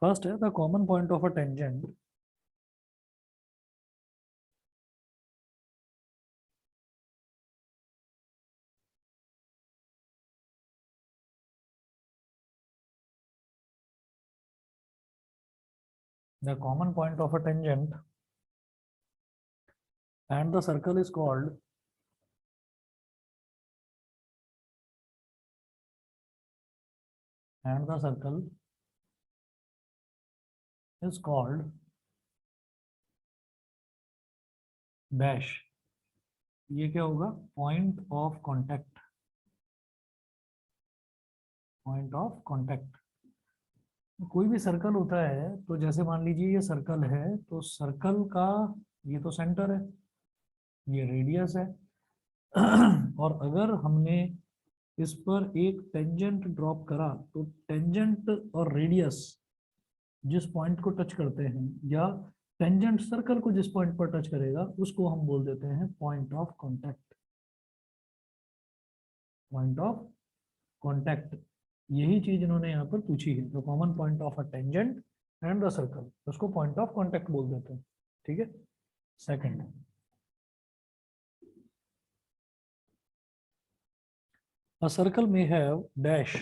First है the common point of a tangent the common point of a tangent and the circle is called and the circle is called dash. ये क्या होगा? Point of contact, point of contact. कोई भी circle होता है तो जैसे मान लीजिए ये सर्कल है, तो सर्कल का ये तो सेंटर है, ये रेडियस है और अगर हमने इस पर एक टेंजेंट ड्रॉप करा तो टेंजेंट और रेडियस जिस पॉइंट को टच करते हैं या टेंजेंट सर्कल को जिस पॉइंट पर टच करेगा उसको हम बोल देते हैं point of contact, point of contact. यही चीज इन्होंने यहाँ पर पूछी है, the common point of a tangent and the circle, उसको पॉइंट ऑफ कांटेक्ट बोल देते हैं। ठीक है। Second, a circle may have dash,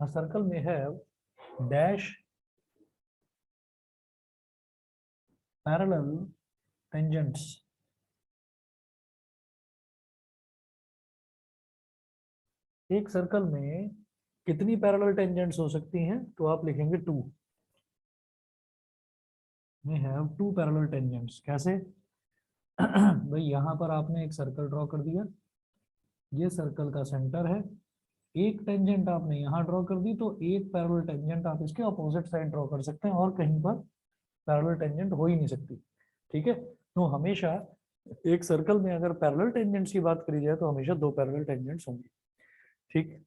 a circle may have dash parallel tangents। एक सर्कल में कितनी पैरेलल टेंजेंट्स हो सकती हैं? तो आप लिखेंगे टू, में हैव टू पैरेलल टेंजेंट्स। कैसे? भाई यहाँ पर आपने एक सर्कल ड्रॉ कर दिया, ये सर्कल का सेंटर है, एक टेंजेंट आपने यहाँ ड्रॉ कर दी, तो एक पैरेलल टेंजेंट आप इसके अपोजिट साइड ड्रॉ कर सकते हैं और कहीं पर पैरेलल टेंजेंट हो ही नहीं सकती। ठीक है। तो हमेशा एक सर्कल में अगर पैरेलल टेंजेंट्स की बात करी जाए तो हमेशा दो पैरेलल टेंजेंट्स होंगे। ठीक।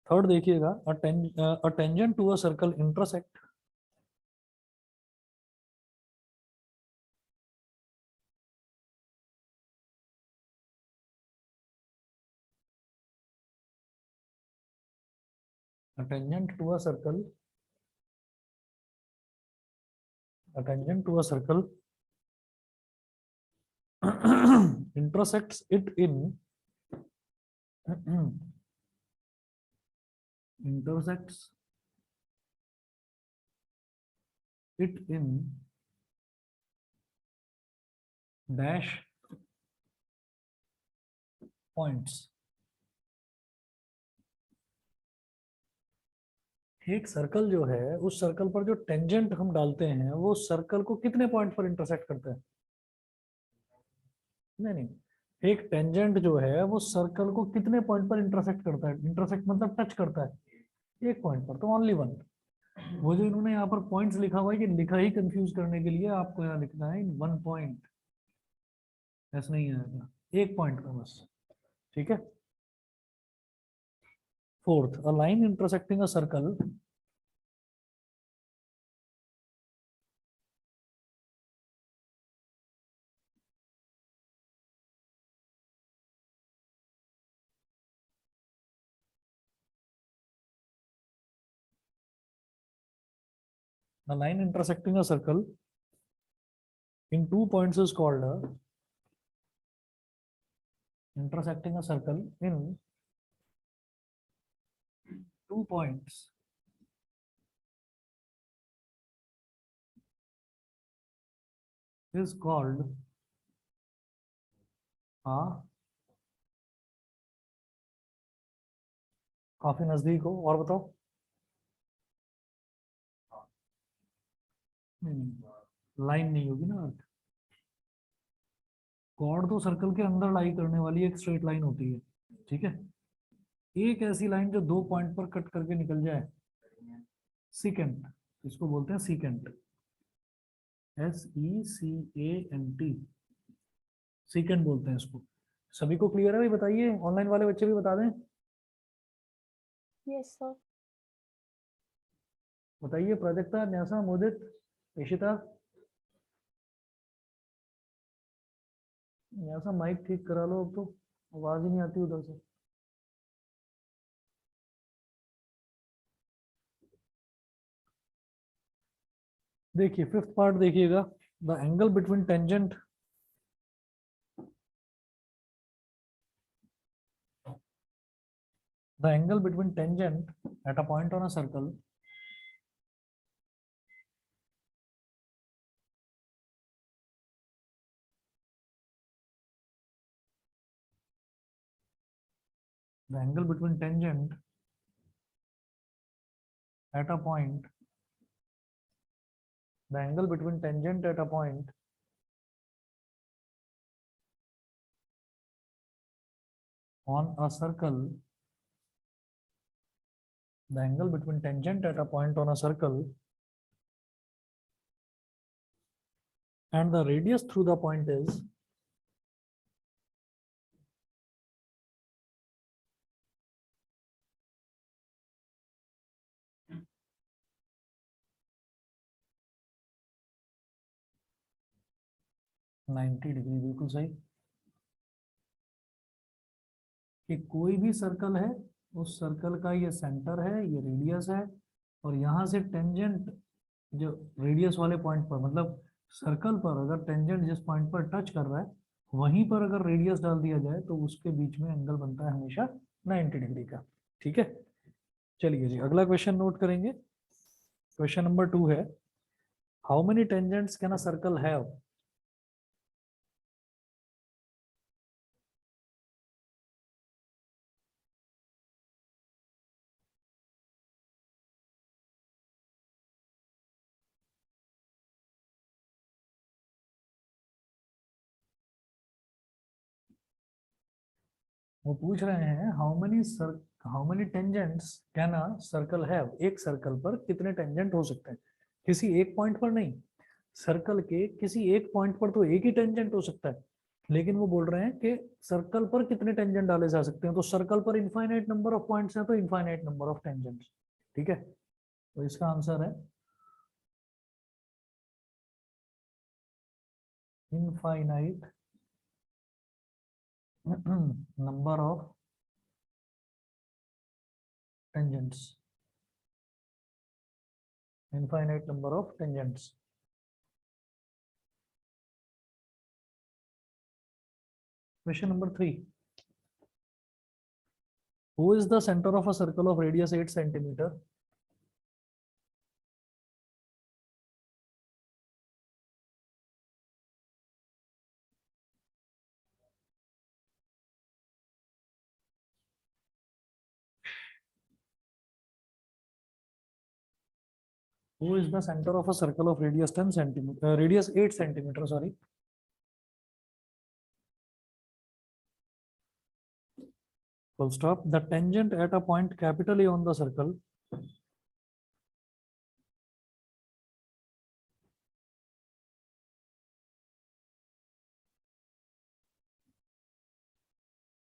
थर्ड देखिएगा, a tangent to a circle intersect, a tangent to a circle, a tangent to a circle intersects it in intersects it in dash points। एक सर्कल जो है, उस सर्कल पर जो टेंजेंट हम डालते हैं वो सर्कल को कितने पॉइंट पर इंटरसेक्ट करते हैं? नहीं नहीं, एक टेंजेंट जो है वो सर्कल को कितने पॉइंट पर इंटरसेक्ट करता है? इंटरसेक्ट मतलब टच करता है एक पॉइंट पर, तो ओनली वन। वो जो इन्होंने यहाँ पर पॉइंट्स लिखा हुआ है, ये लिखा ही कंफ्यूज करने के लिए, आपको यहाँ लिखना है वन पॉइंट, ऐसा नहीं आएगा, एक पॉइंट का बस। ठीक है। Fourth, a line intersecting a circle, a line intersecting a circle in two points is called intersecting a circle in two points is called a, काफी नजदीक हो, और बताओ। लाइन नहीं होगी ना, कॉर्ड तो सर्कल के अंदर लाई करने वाली एक स्ट्रेट लाइन होती है। ठीक है। एक ऐसी लाइन जो दो पॉइंट पर कट करके निकल जाए, सीकेंट, इसको बोलते हैं सीकेंट, SECANT, सीकेंट बोलते हैं इसको। सभी को क्लियर है भाई? बताइए, ऑनलाइन वाले बच्चे भी बता दें। Yes, sir. बताइए प्राजक्ता, न्यासा, मोदित, इशिता। न्यासा माइक ठीक करा लो, अब तो आवाज ही नहीं आती उधर से। देखिए फिफ्थ पार्ट देखिएगा, the angle between tangent the angle between tangent at a point on a circle the angle between tangent at a point the angle between tangent at a point on a circle the angle between tangent at a point on a circle and the radius through the point is ninety degree. बिल्कुल सही। कि कोई भी circle है, उस circle का ये centre है, ये रेडियस है, और यहाँ से टेंजेंट जो रेडियस वाले पॉइंट पर, मतलब सर्कल पर अगर टेंजेंट जिस पॉइंट पर टच कर रहा है वहीं पर अगर रेडियस डाल दिया जाए तो उसके बीच में एंगल बनता है हमेशा 90 डिग्री का। ठीक है, चलिए जी अगला क्वेश्चन नोट करेंगे। क्वेश्चन नंबर 2 है, how many tangents can a circle have? वो पूछ रहे हैं how many tangents can a circle have, एक सर्कल पर कितने टेंजेंट हो सकते हैं, किसी एक पॉइंट पर नहीं, सर्कल के किसी एक पॉइंट पर तो एक ही टेंजेंट हो सकता है, लेकिन वो बोल रहे हैं कि सर्कल पर कितने टेंजेंट डाले जा सकते हैं। तो सर्कल पर इनफाइनाइट नंबर ऑफ पॉइंट्स हैं तो इनफाइनाइट नंबर ऑफ टेंजेंट्स। ठीक है, तो इसका आंसर है infinite number of tangents, infinite number of tangents. Question number 3, who is the center of a circle of radius 8 centimeter? Who is the center of a circle of radius 10 centimeter, radius 8 centimeter, sorry. Full stop. The tangent at a point capital A on the circle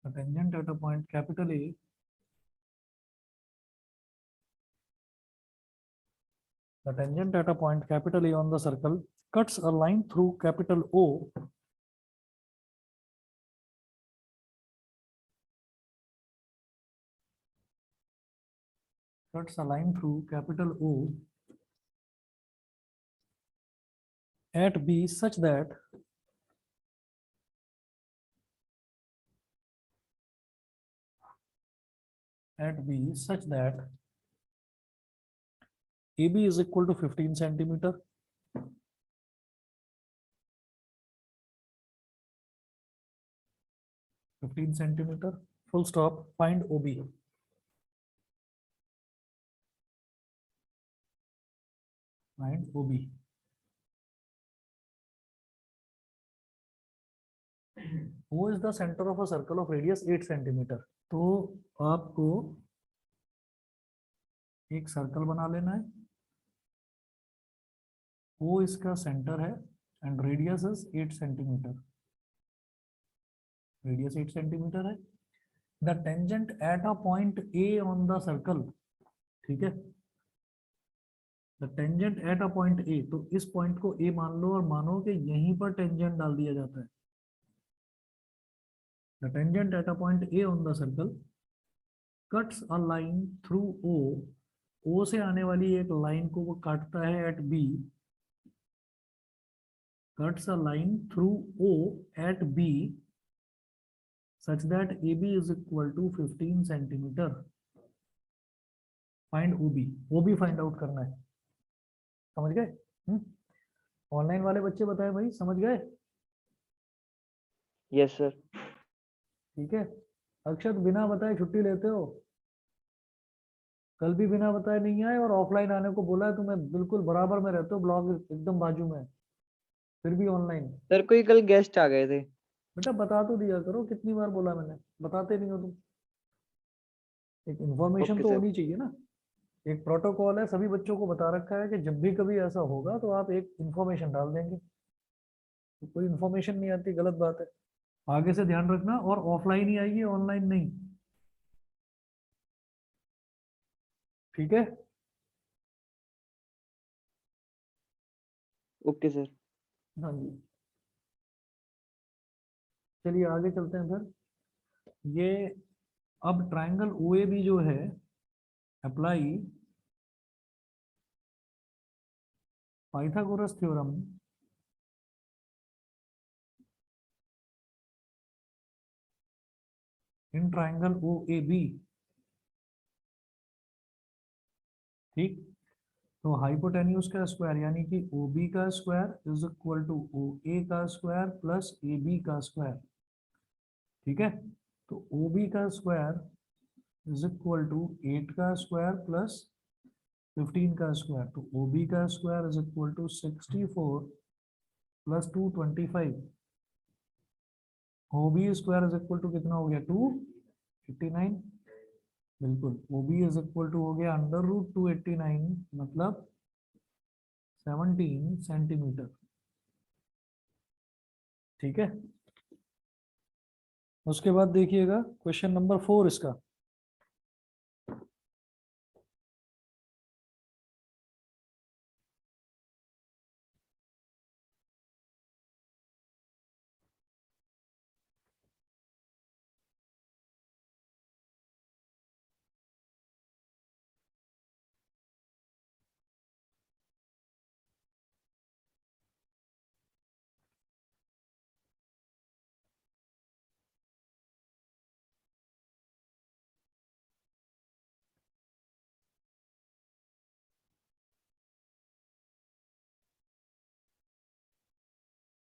the tangent at a point capital A the tangent at a point capital A on the circle cuts a line through capital O cuts a line through capital O at B such that AB is equal to 15 centimeter. Full stop. Find OB. Find OB. Who is the center of a circle of radius 8 centimeter? तो आपको एक circle बना लेना है, वो इसका centre है and radius is 8 centimetre, radius 8 centimetre है। The tangent at a point A on the circle, ठीक है, the tangent at a point A, तो इस पॉइंट को ए मान लो और मानो कि यहीं पर टेंजेंट डाल दिया जाता है। The tangent at a point A on the circle cuts a line through O, O से आने वाली एक लाइन को वो काटता है at B, cuts a line through O at B such that AB is equal to 15 centimetre. Find OB, OB find out करना है, समझ गए? ऑनलाइन वाले बच्चे बताए भाई, समझ गए? Yes sir. ठीक है। अक्षत बिना बताए छुट्टी लेते हो, कल भी बिना बताए नहीं आए और ऑफलाइन आने को बोला है तुम्हें, बिल्कुल बराबर में रहते हो, ब्लॉग एकदम बाजू में, फिर भी ऑनलाइन। सर कोई कल गेस्ट आ गए थे। बेटा बता तो दिया करो, कितनी बार बोला मैंने, बताते नहीं हो तुम। एक इन्फॉर्मेशन ओके तो सर। होनी चाहिए ना, एक प्रोटोकॉल है, सभी बच्चों को बता रखा है कि जब भी कभी ऐसा होगा तो आप एक इन्फॉर्मेशन डाल देंगे, तो कोई इन्फॉर्मेशन नहीं आती, गलत बात है। आगे से ध्यान रखना, और ऑफलाइन ही आएगी, ऑनलाइन नहीं, ठीक है? Okay sir. हाँ जी, चलिए आगे चलते हैं फिर। ये अब ट्राइंगल ओ ए बी जो है, apply Pythagoras theorem in triangle O A B, ठीक। तो हाइपोटेन्यूज का स्क्वायर यानी कि ओ बी का square is equal to O A का स्क्वायर प्लस ए बी का स्क्वायर, ठीक है। तो ओ बी का स्क्वायर इज इक्वल टू 8 का स्क्वायर प्लस 15 का स्क्वायर, तो ओ बी का square is equal to 64 plus 225, O B square is equal to कितना हो गया, 289, बिल्कुल। O B is equal to हो गया अंडर रूट 289, मतलब 17 सेंटीमीटर, ठीक है। उसके बाद देखिएगा क्वेश्चन नंबर 4 इसका।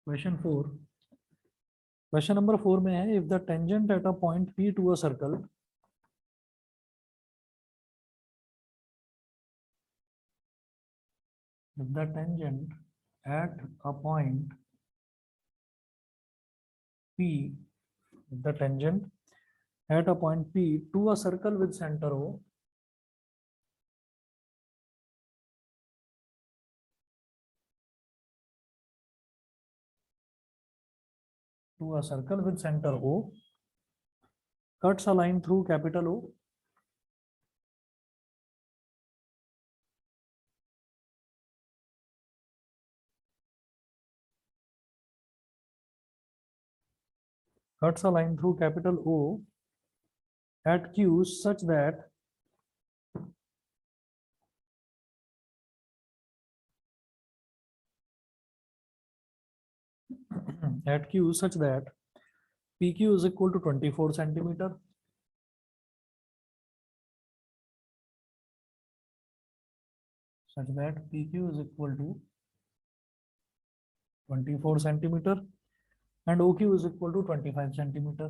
क्वेश्चन नंबर 4 में है, if the tangent at a point P to a circle, if the tangent at a point P, if the tangent at a point P to a circle with center O, to a circle with center O, cuts a line through capital O, cuts a line through capital O at Q such that at Q such that PQ is equal to 24 centimeter, such that PQ is equal to 24 centimeter and OQ is equal to 25 centimeter,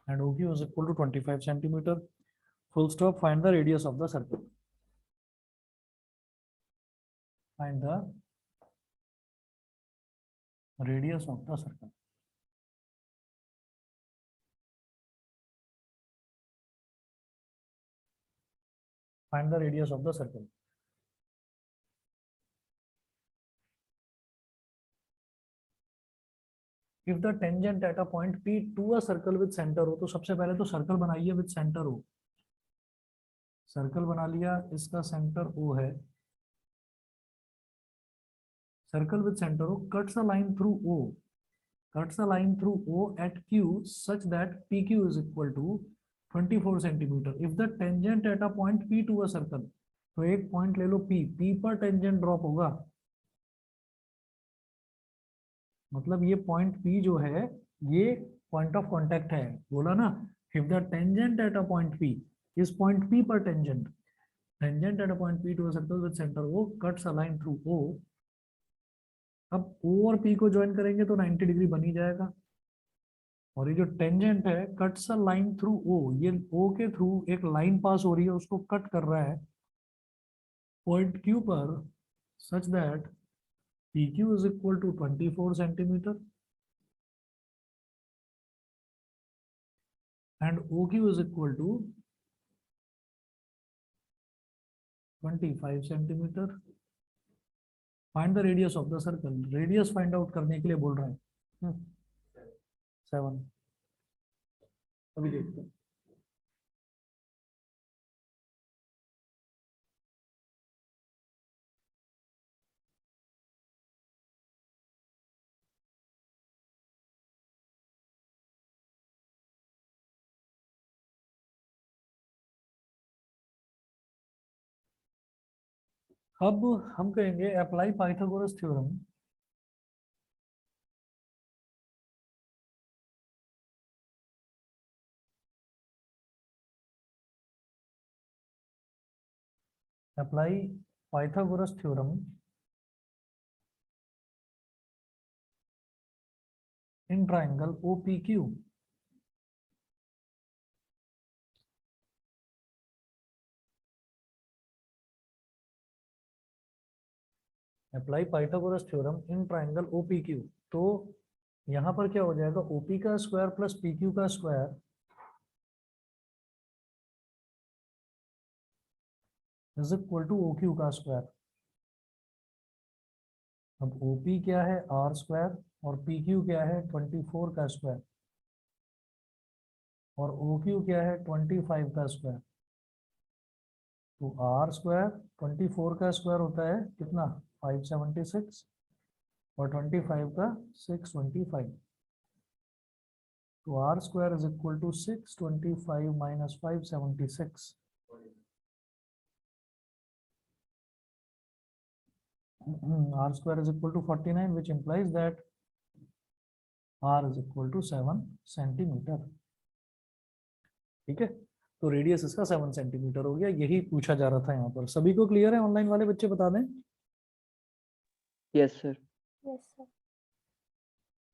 and OQ is equal to 25 centimeter. Full stop. Find the radius of the circle. Find the radius of the circle. Find the radius of the circle. If the tangent at a point P to a circle with centre हो, तो सबसे पहले तो circle बनाइए with centre हो। Circle बना लिया, इसका सेंटर O है, circle with centre O, cuts a line through O, cuts a line through O at Q such that PQ is equal to 24 centimeter. If the tangent at a point P to a circle, तो एक point ले लो P पर tangent drop होगा, मतलब ये point P जो है ये पॉइंट ऑफ कांटेक्ट है, बोला ना। If the tangent at a point P, इस पॉइंट P पर tangent at a point P to a circle with centre O cuts a line through O। अब O और P को ज्वाइन करेंगे तो 90 डिग्री बन ही जाएगा। और ये जो टेंजेंट है cuts a line through O, ये O के थ्रू एक लाइन पास हो रही है, उसको कट कर रहा है पॉइंट Q पर, such that PQ is equal to 24 centimeter and OQ is equal to 25 centimeter. Find the radius of the circle. Radius find out करने के लिए बोल रहा है 7। अभी देखते हैं। अब हम कहेंगे apply Pythagoras theorem. Apply Pythagoras theorem in triangle OPQ। Apply Pythagoras theorem in triangle OPQ। तो यहाँ पर क्या हो जाएगा, OP का स्क्वायर प्लस PQ का square is equal to OQ का स्क्वायर। अब OP क्या है R स्क्वायर और PQ क्या है 24 का स्क्वायर और OQ क्या है 25 का स्क्वायर। तो R स्क्वायर 24 का स्क्वायर होता है कितना 576 और 25 का 625। तो R square is equal to 625 minus 576। R square is equal to 49, which implies that R is equal to 7 centimetre. ठीक है, तो रेडियस इसका 7 सेंटीमीटर हो गया, यही पूछा जा रहा था यहाँ पर। सभी को क्लियर है? ऑनलाइन वाले बच्चे बता दें। Yes sir.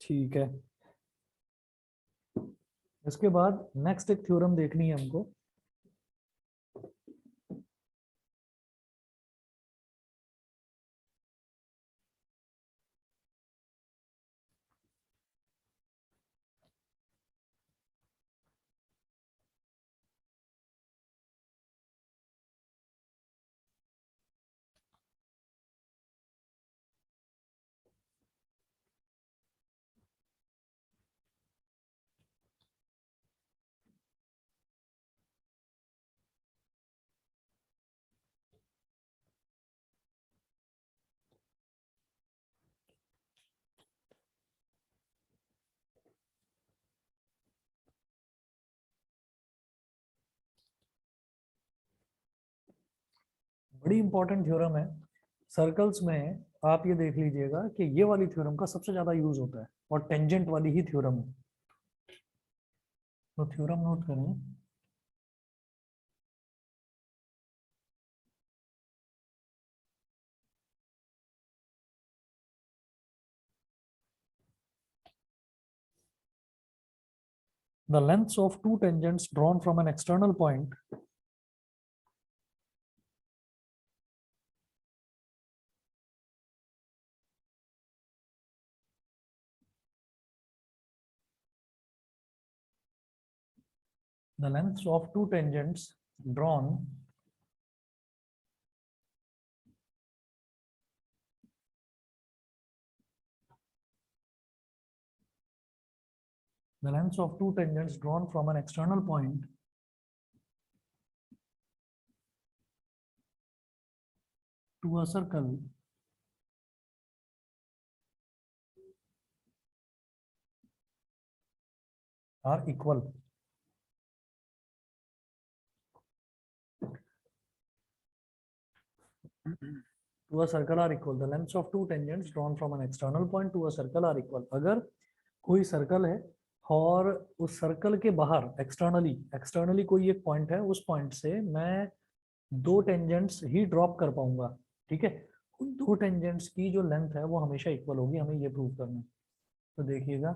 ठीक है, इसके बाद नेक्स्ट एक थ्योरम देखनी है हमको। बड़ी इंपॉर्टेंट थ्योरम है सर्कल्स में। आप ये देख लीजिएगा कि ये वाली थ्योरम का सबसे ज्यादा यूज होता है और टेंजेंट वाली ही थ्योरम है। तो थ्योरम नोट करें। The lengths of two tangents drawn from an external point the lengths of two tangents drawn the lengths of two tangents drawn from an external point to a circle are equal. To a circle are equal. The lengths of two tangents drawn from an external point to a circle are equal. अगर कोई circle है और उस circle के बाहर externally कोई एक point है, उस पॉइंट से मैं दो टेंजेंट्स ही ड्रॉप कर पाऊंगा, ठीक है, उन दो टेंजेंट्स की जो लेंथ है वो हमेशा इक्वल होगी, हमें ये प्रूव करना है। तो देखिएगा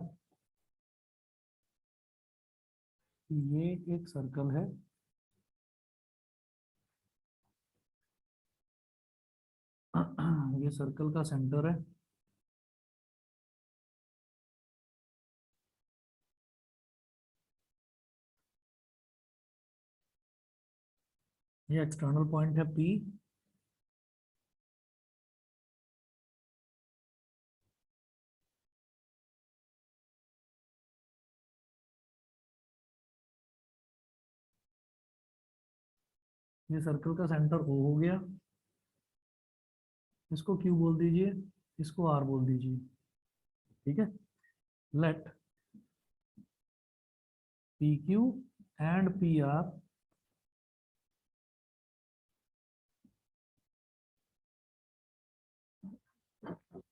ये एक सर्कल है, ये सर्कल का सेंटर है, ये एक्सटर्नल पॉइंट है P, ये सर्कल का सेंटर O हो गया, इसको Q बोल दीजिए, इसको R बोल दीजिए, ठीक है। Let PQ and PR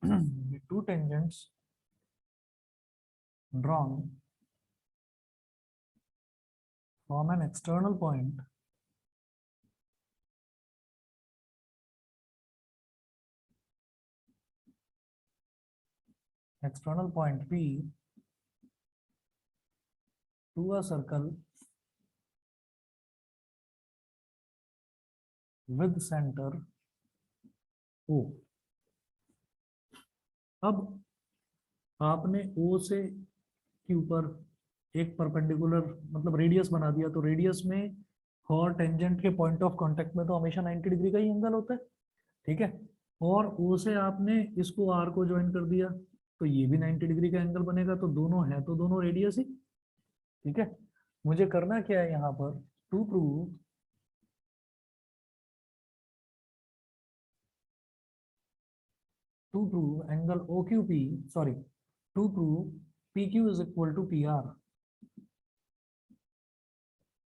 the two tangents drawn from an external point P to a circle with center O. अब आपने O से Q पर एक परपेंडिकुलर मतलब रेडियस बना दिया, तो रेडियस में और टेंजेंट के पॉइंट ऑफ कांटेक्ट में तो हमेशा 90 डिग्री का ही एंगल होता है, ठीक है। और O से आपने इसको R को ज्वाइन कर दिया, तो ये भी 90 डिग्री का एंगल बनेगा, तो दोनों है तो दोनों रेडियस ही, ठीक है। मुझे करना क्या है यहाँ पर, to prove angle OQP, sorry, to prove PQ is equal to PR।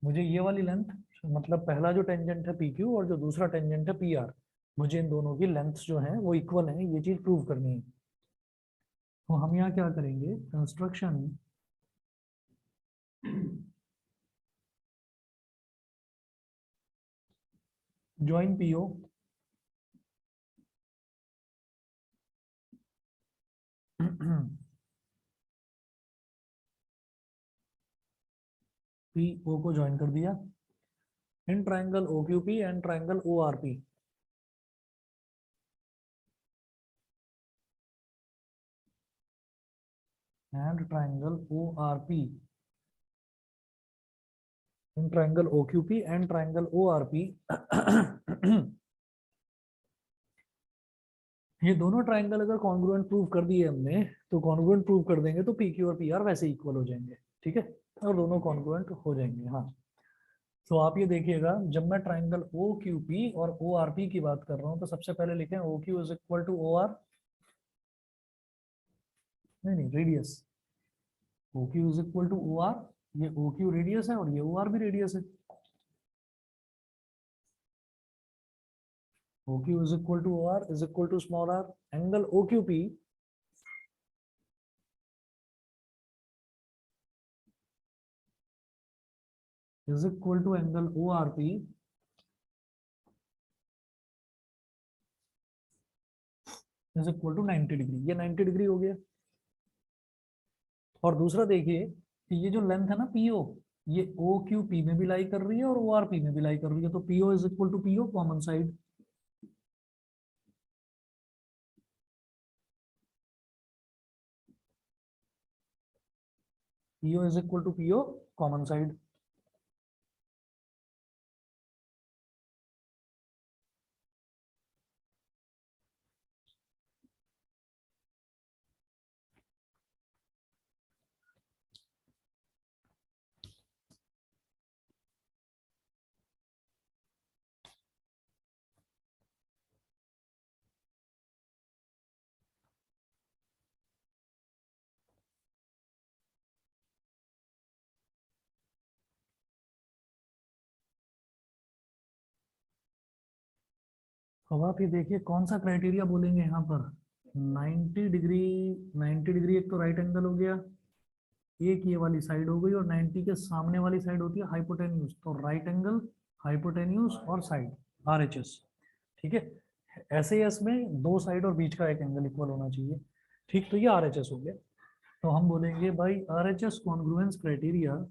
मुझे ये वाली लेंथ, मतलब पहला जो टेंजेंट है PQ और जो दूसरा टेंजेंट है PR, मुझे इन दोनों की लेंथ्स जो हैं वो इक्वल हैं, ये चीज प्रूव करनी है। तो हम यहाँ क्या करेंगे, कंस्ट्रक्शन ज्वाइन PO PO को ज्वाइन कर दिया इन triangle OQP and triangle ORP। And triangle ORP in triangle OQP and triangle ORP। ये दोनों ट्राइंगल अगर कॉन्ग्रुएंट प्रूव कर दिए हमने, तो कॉन्ग्रुएंट प्रूव कर देंगे तो PQ और PR वैसे इक्वल हो जाएंगे, ठीक है, और दोनों कॉन्ग्रुएंट हो जाएंगे। हाँ, तो आप ये देखिएगा, जब मैं ट्राइंगल OQP और ORP की बात कर रहा हूँ तो सबसे पहले लिखें OQ is equal to OR, नहीं radius, OQ is equal to OR, ये OQ रेडियस है और ये OR भी रेडियस है। OQ is equal to OR is equal to small r. Angle OQP is equal to angle ORP is equal to 90 degree. ये 90 degree हो गया। और दूसरा देखिए कि ये जो लेंथ है ना PO, ये OQP में भी लाई कर रही है और ORP में भी लाई कर रही है, तो PO is equal to PO common side. PO is equal to PO common side. अब आप ये देखिए कौन सा क्राइटेरिया बोलेंगे यहाँ पर। 90 डिग्री, 90 डिग्री एक तो राइट एंगल हो गया, एक ये वाली साइड हो गई, और 90 के सामने वाली साइड होती है हाइपोटेन्यूज, तो राइट एंगल, हाइपोटेन्यूज और साइड, RHS। ठीक है, SAS में दो साइड और बीच का एक एंगल इक्वल होना चाहिए। ठीक, तो ये RHS हो गया। तो हम बोलेंगे भाई RHS congruence criteria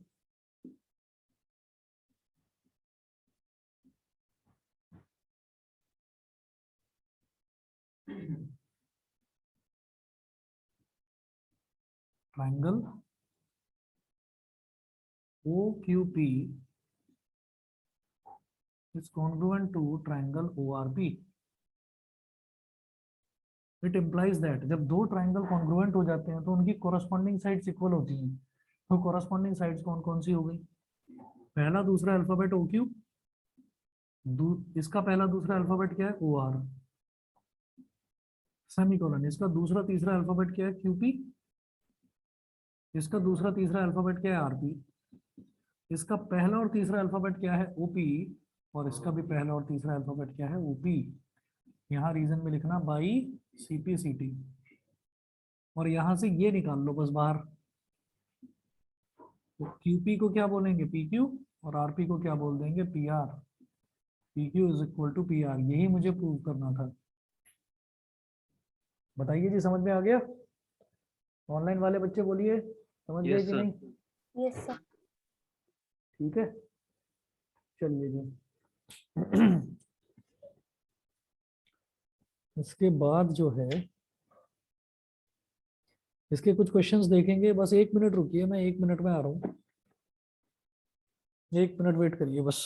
triangle OQP is congruent to triangle ORP. It implies that जब दो ट्राइंगल कॉन्ग्रुएंट हो जाते हैं तो उनकी कोरस्पॉन्डिंग साइड्स इक्वल होती हैं। तो कोरस्पॉन्डिंग साइड्स कौन कौन सी हो गई? पहला दूसरा अल्फाबेट OQ, इसका पहला दूसरा अल्फाबेट क्या है? OR, semicolon. इसका दूसरा तीसरा अल्फाबेट क्या है? QP, इसका दूसरा तीसरा अल्फाबेट क्या है? RP, इसका पहला और तीसरा अल्फाबेट क्या है? OP, और इसका भी पहला और तीसरा अल्फाबेट क्या है? OP। यहाँ रीजन में लिखना बाई CP/CT, और यहाँ से ये निकाल लो बस बाहर। तो QP को क्या बोलेंगे? PQ, और RP को क्या बोल देंगे? PR। PQ is equal to PR, यही मुझे प्रूव करना था। बताइए जी, समझ में आ गया? ऑनलाइन वाले बच्चे बोलिए, समझ गए यस कि सर। नहीं? Yes sir. ठीक है, चलिए जी। इसके बाद जो है, इसके कुछ क्वेश्चंस देखेंगे। बस 1 मिनट रुकिए, मैं 1 मिनट में आ रहा हूँ। 1 मिनट वेट करिए बस।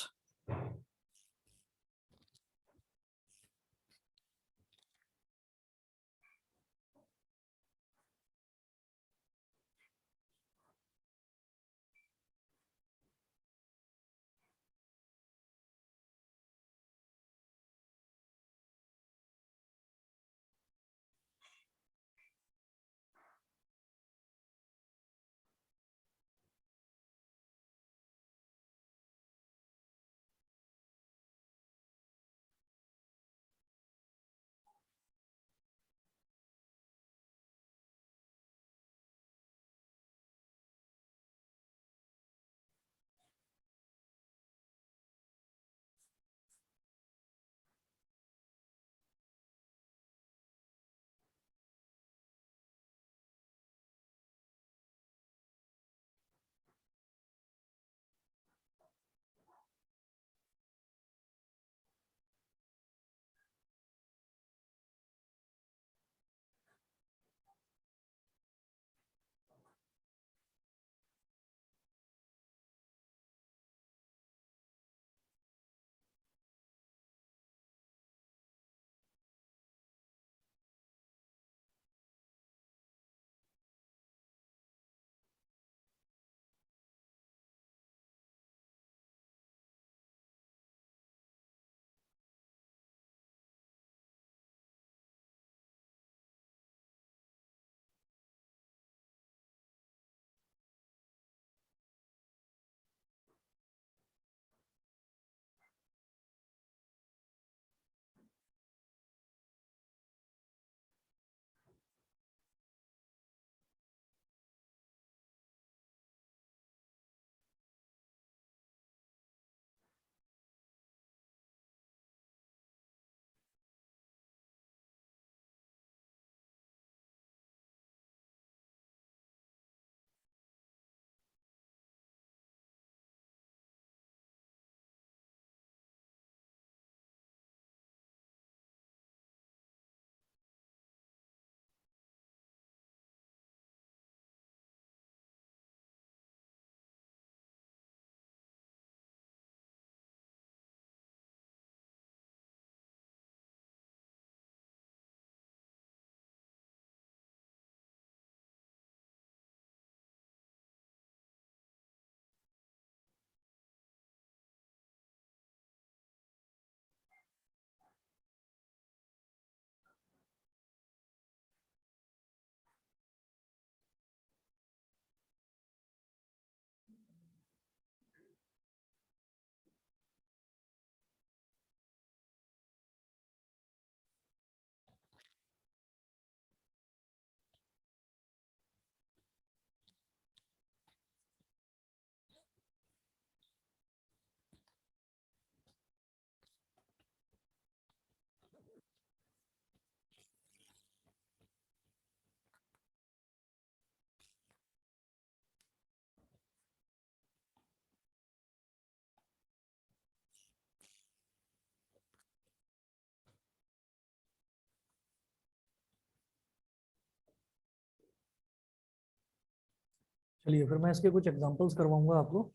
चलिए फिर मैं इसके कुछ एग्जांपल्स करवाऊंगा आपको।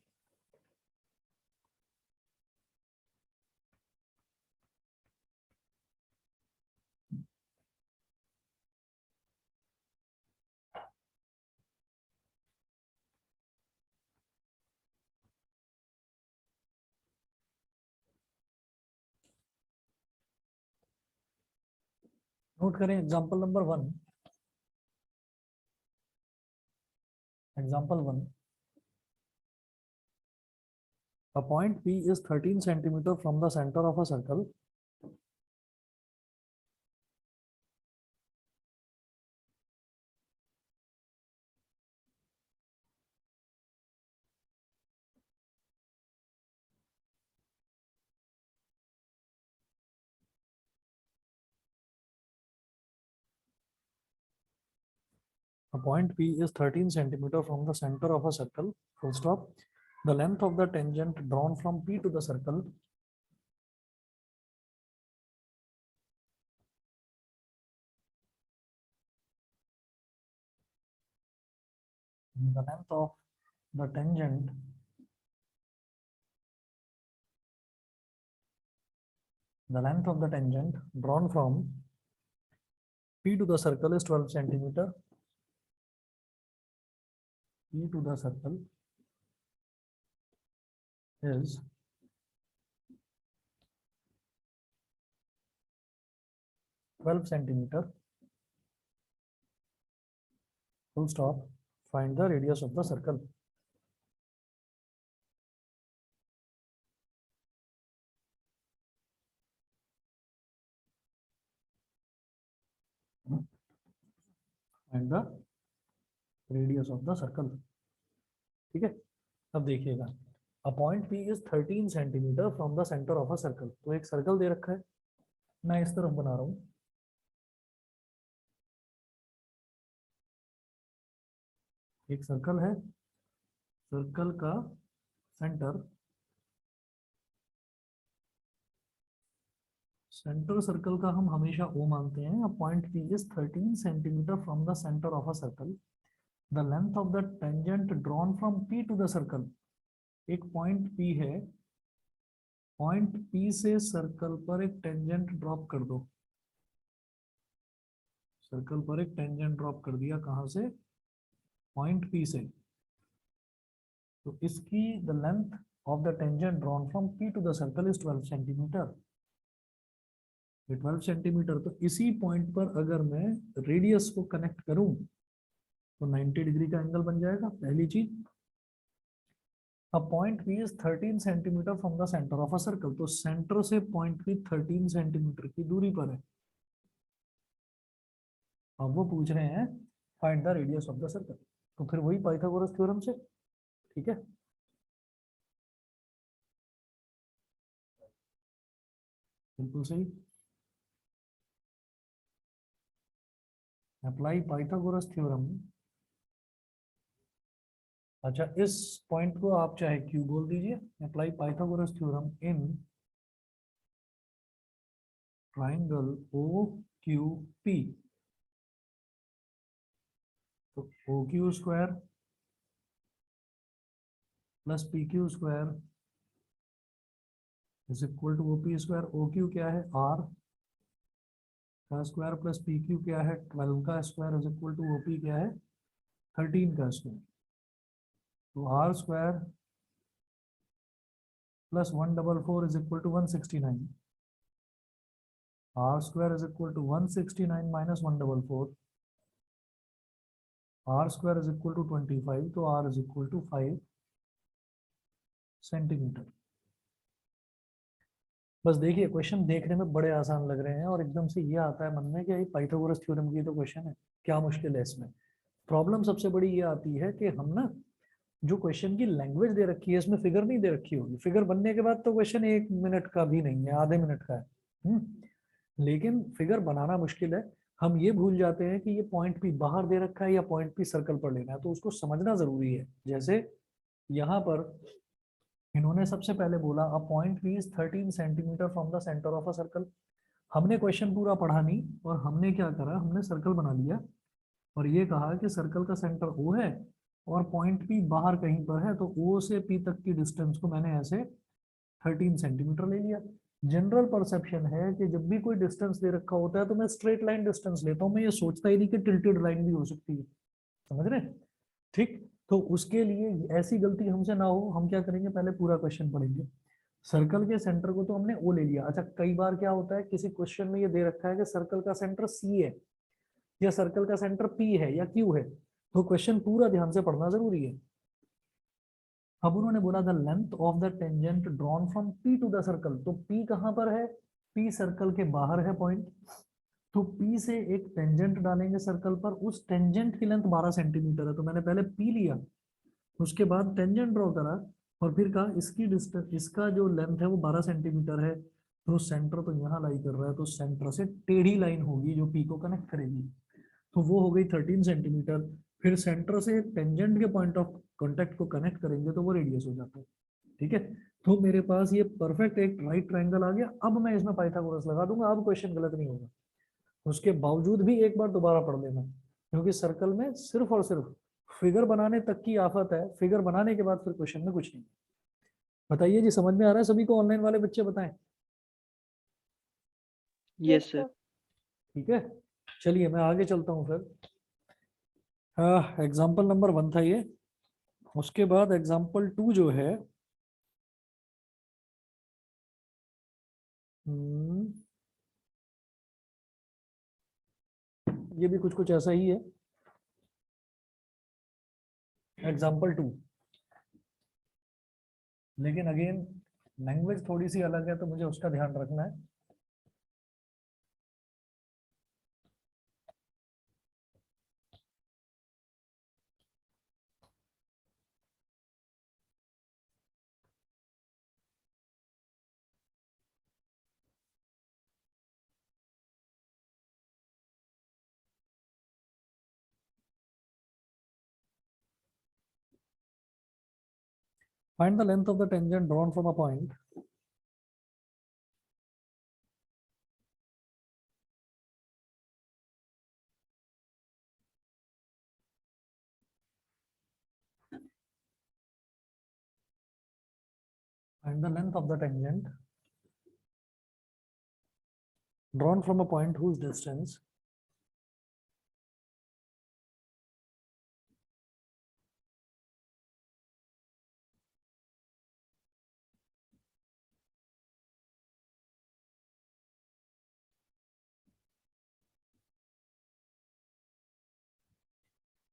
नोट करें example number 1। Example 1, a point P is 13 centimeter from the center of a circle. A point P is 13 centimeter from the center of a circle, full stop. The length of the tangent drawn from P to the circle the length of the tangent drawn from P to the circle is 12 centimeter. P to the circle is 12 centimeter. Full stop. Find the radius of the circle. Find the radius of the circle. ठीक है, अब देखिएगा, a point P is 13 centimeter from the center of a circle. तो एक circle दे रखा है, मैं इस तरफ बना रहा हूं, एक सर्कल है, सर्कल का सेंटर सर्कल का हम हमेशा O मानते हैं। a point P is 13 centimeter from the center of a circle. The length of the tangent drawn from P to the circle. एक पॉइंट P है, पॉइंट P से सर्कल पर एक टेंजेंट ड्रॉप कर दो, सर्कल पर एक टेंजेंट ड्रॉप कर दिया, कहां से? पॉइंट P से। तो इसकी the length of the tangent drawn from P to the circle is 12 centimetre. 12 centimetre, तो इसी पॉइंट पर अगर मैं रेडियस को कनेक्ट करूं तो 90 डिग्री का एंगल बन जाएगा। पहली चीज, अ point P is 13 centimetre from the centre of a circle, तो सेंटर से पॉइंट P 13 सेंटीमीटर की दूरी पर है। अब वो पूछ रहे हैं find the radius of the circle, तो फिर वही पाइथागोरस थ्योरम से, ठीक है। बिल्कुल सही, अप्लाई पाइथागोरस थ्योरम। अच्छा, इस पॉइंट को आप चाहे Q बोल दीजिए, apply Pythagoras theorem in triangle OQP। तो OQ square plus PQ square is equal to OP square. OQ क्या है? R का स्क्वायर प्लस PQ क्या है? 12 का square is equal to OP क्या है? 13 का स्क्वायर। तो R square plus 144 is equal to 169। R square is equal to 169 minus 144। R square is equal to 25, तो R is equal to 5 centimetre. बस देखिए, क्वेश्चन देखने में बड़े आसान लग रहे हैं और एकदम से ये आता है मन में कि ये पाइथागोरस थ्योरम की तो क्वेश्चन है, क्या मुश्किल है इसमें। प्रॉब्लम सबसे बड़ी ये आती है कि हम ना, जो क्वेश्चन की लैंग्वेज दे रखी है इसमें फिगर नहीं दे रखी होगी, फिगर बनने के बाद तो क्वेश्चन 1 मिनट का भी नहीं है, आधे मिनट का है। लेकिन फिगर बनाना मुश्किल है। हम ये भूल जाते हैं कि ये पॉइंट P बाहर दे रखा है या पॉइंट P सर्कल पर लेना है, तो उसको समझना जरूरी है। जैसे यहाँ पर इन्होंने सबसे पहले बोला अ point P is 13 centimetre from the centre of a circle. हमने क्वेश्चन पूरा पढ़ा नहीं और हमने क्या करा, हमने सर्कल बना लिया और ये कहा कि सर्कल का सेंटर O है और पॉइंट पी बाहर कहीं पर है, तो ओ से पी तक की डिस्टेंस को मैंने ऐसे 13 सेंटीमीटर ले लिया। जनरल परसेप्शन है कि जब भी कोई डिस्टेंस दे रखा होता है तो मैं स्ट्रेट लाइन डिस्टेंस लेता हूँ, मैं ये सोचता ही नहीं कि टिल्टेड लाइन भी हो सकती है। समझ रहे? ठीक। तो उसके लिए ऐसी गलती हमसे ना हो, हम क्या करेंगे, पहले पूरा क्वेश्चन पढ़ेंगे। सर्कल के सेंटर को तो हमने ओ ले लिया। अच्छा, कई बार क्या होता है, किसी क्वेश्चन में ये दे रखा है कि सर्कल का सेंटर सी है या सर्कल का सेंटर पी है या क्यू है, तो क्वेश्चन पूरा ध्यान से पढ़ना जरूरी है। अब उन्होंने बोला the length of the tangent drawn from P to the circle, तो पी कहां पर है, पी सर्कल के बाहर है पॉइंट, तो पी से एक टेंजेंट डालेंगे सर्कल पर, उस टेंजेंट की लेंथ 12 सेंटीमीटर है, तो मैंने पहले पी लिया, उसके बाद टेंजेंट ड्रॉ करा, और फिर कहा इसकी डिस्टेंस, इसका जो लेंथ है वो 12 सेंटीमीटर है, तो सेंटर तो यहाँ लाई कर रहा है, तो सेंटर से टेढ़ी लाइन होगी जो पी को कनेक्ट करेगी, तो वो हो गई 13 सेंटीमीटर। फिर सेंटर से टेंजेंट के पॉइंट ऑफ कांटेक्ट को कनेक्ट करेंगे तो वो रेडियस हो जाता है। ठीक है, तो मेरे पास ये परफेक्ट एक राइट ट्रायंगल आ गया। अब मैं इसमें पाइथागोरस लगा दूंगा, अब क्वेश्चन गलत नहीं होगा। उसके बावजूद भी एक बार दोबारा पढ़ लेना, क्योंकि सर्कल में सिर्फ और सिर्फ फिगर बनाने तक की आफत है, फिगर बनाने के बाद फिर क्वेश्चन में कुछ नहीं। बताइए जी, समझ में आ रहा है सभी को? ऑनलाइन वाले बच्चे बताएं। Yes sir. ठीक है, चलिए मैं आगे चलता हूँ फिर। एग्जाम्पल नंबर 1 था ये। उसके बाद एग्जाम्पल 2 जो है, हम्म, ये भी कुछ कुछ ऐसा ही है। एग्जाम्पल 2, लेकिन अगेन लैंग्वेज थोड़ी सी अलग है, तो मुझे उसका ध्यान रखना है। Find the length of the tangent drawn from a point find the length of the tangent drawn from a point whose distance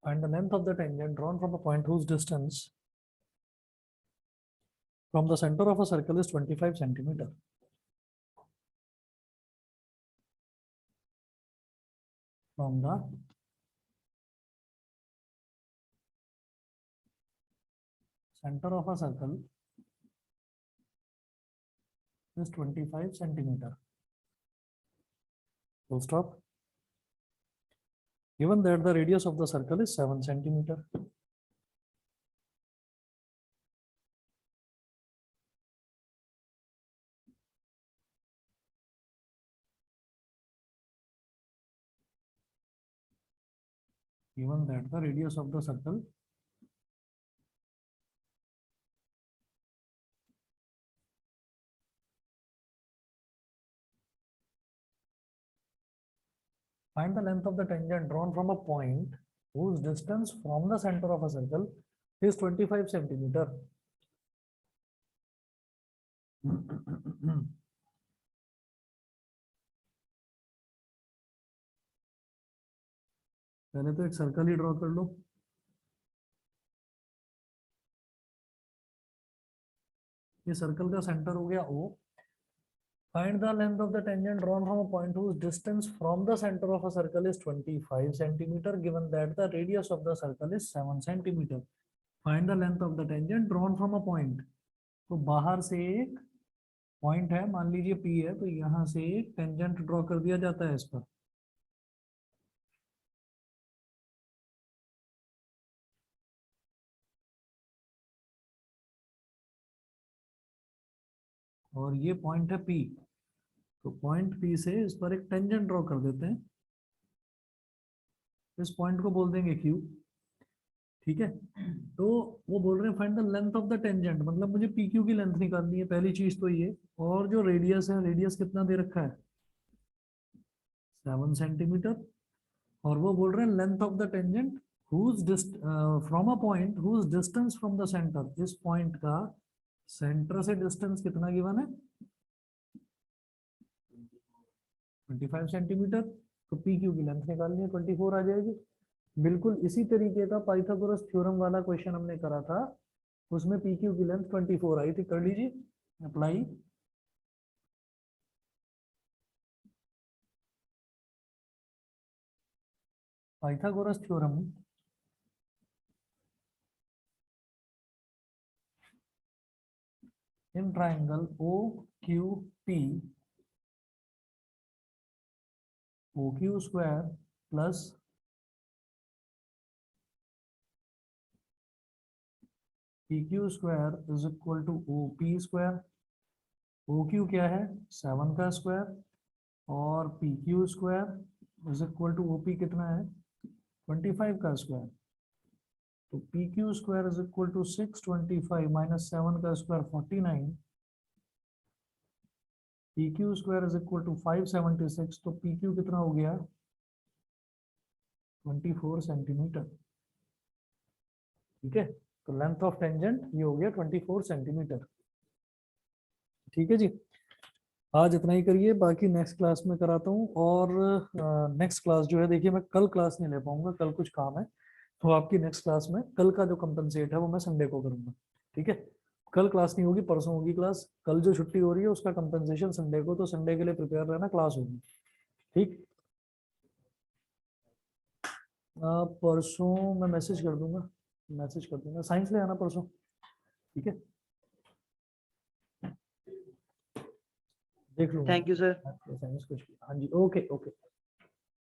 find the length of the tangent drawn from a point whose distance from the center of a circle is 25 centimeter. From the center of a circle is 25 centimeter. Full stop. Given that the radius of the circle is 7 centimeter. Given that the radius of the circle find the length of the tangent drawn from a point whose distance from the center of a circle is 25 centimeter. पहले तो एक circle ही draw कर लो। ये circle का centre हो गया O। Find the length of the tangent drawn from a point whose distance from the center of a circle is 25 centimeter, given that the radius of the circle is 7 centimeter. Find the length of the tangent drawn from a point. तो बाहर से एक point है, मान लीजिए P है, तो यहाँ से एक टेंजेंट ड्रॉ कर दिया जाता है इस पर। और ये पॉइंट है P, तो पॉइंट P से इस पर एक टेंजेंट ड्रॉ कर देते हैं। इस पॉइंट को बोल देंगे Q। ठीक है, तो वो बोल रहे हैं find the length of the tangent, मतलब मुझे पी क्यू की लेंथ निकालनी है, पहली चीज तो ये। और जो रेडियस है, रेडियस कितना दे रखा है, 7 सेंटीमीटर। और वो बोल रहे हैं length of the tangent whose from a point whose distance from the centre, इस पॉइंट का सेंटर से डिस्टेंस कितना गिवन है, 25 सेंटीमीटर। तो पी क्यू की लेंथ निकालनी है, 24 आ जाएगी। बिल्कुल इसी तरीके का पाइथागोरस थ्योरम वाला क्वेश्चन हमने करा था, उसमें पी क्यू की लेंथ 24 आई थी। कर लीजिए apply. Pythagoras theorem in triangle O Q P, O Q square plus P Q square is equal to O P square. O Q क्या है, 7 का स्क्वायर, और P Q square is equal to O P कितना है, 25 का square. तो P Q square is equal to 625 minus 7 का square 49, P Q square is equal to 576। तो पी क्यू कितना हो गया, 24 सेंटीमीटर। ठीक है, तो लेंथ ऑफ टेंजेंट ये हो गया 24 सेंटीमीटर। ठीक है जी, आज इतना ही करिए, बाकी नेक्स्ट क्लास में कराता हूँ। और नेक्स्ट क्लास जो है, देखिए मैं कल क्लास नहीं ले पाऊंगा, कल कुछ काम है। तो आपकी नेक्स्ट क्लास में कल का जो कंपनसेट है वो मैं संडे को करूंगा। ठीक है, कल क्लास नहीं होगी, परसों होगी क्लास। कल जो छुट्टी हो रही है उसका कंपनसेशन संडे को, तो संडे के लिए प्रिपेयर रहना, क्लास होगी। ठीक, परसों मैं मैसेज कर दूंगा, मैसेज कर दूंगा। साइंस ले आना परसों। ठीक है, देख लूंगा थैंक यू सर। साइंस कुछ भी। हाँ जी, ओके ओके।